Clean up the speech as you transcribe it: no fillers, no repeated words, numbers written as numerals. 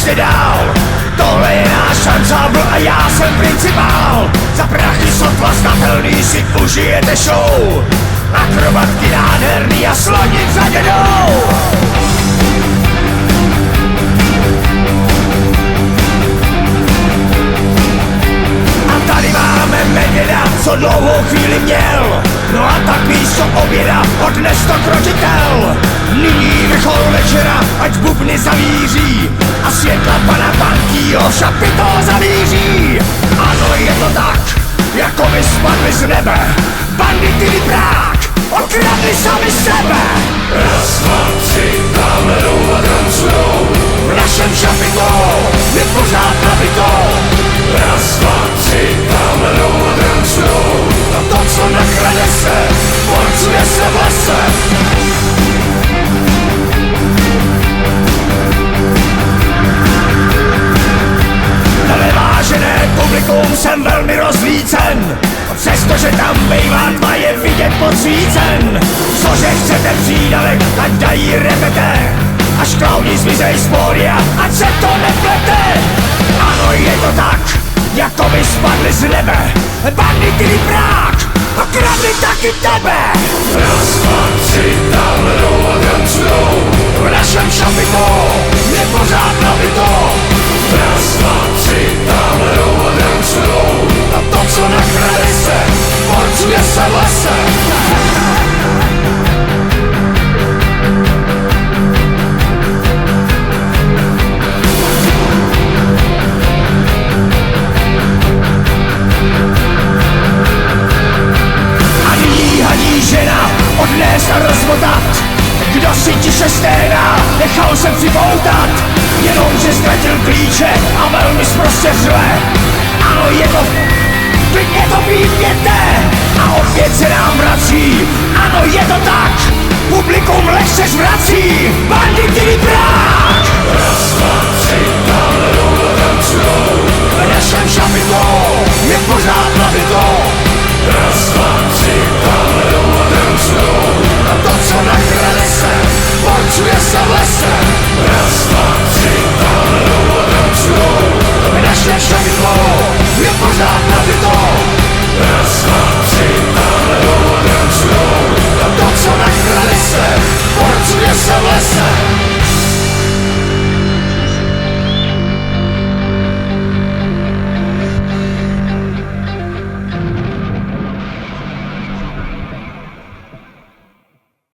ještě dál. Tohle je náš ansámbl a já jsem principál. Za prachy sotva znatelný si užijete show. Akrobatky nádherný a sloni za dědou. A tady máme Medvěda, co dlouhou chvíli měl. No a tak místo oběda odnes to kročitel. Nyní vrchol večera, ať bubny zavíří a světla pana Bankýho šapito zavíří. Ano, je to tak, jako by spadli z nebe. Bandity Prák okradli sami sebe. Raz, dva, tři, tamhle jdou a drancujou. V našem šapito je pořád nabito. Raz, dva, tři, tamhle jdou a drancujou. A to, co nakrade se, porcuje se v lese. Vážené publikum, jsem velmi rozlícen. Přestože tam bejvá tma je vidět podsvícen. Cože chcete přídavek, ať dají repete. Až klauni zmizej z pódia, ať se to neplete. Ano, je to tak, jako by spadli z nebe. Bandity Prák okradli taky tebe. Raz, dva, tři, tamhle jdou a drancujou. V našem šapito je pořád nabito. Raz, dva, tři, tamhle jdou a drancujou. A to, co nakrade se, porcuje se v lese. A nyní hadí žena odnést a rozmotat. Kdo si tiše sténá, nechal se připoutat. Jenomže ztratil klíče a velmi sprostě řve. Ano, je to, klidně to výměte. A opět se nám vrací, ano, je to tak. Publikum lehce zvrací, Bandity Prák. Raz, dva, tři, tamhle jdou a drancujou. V našem šapito je pořád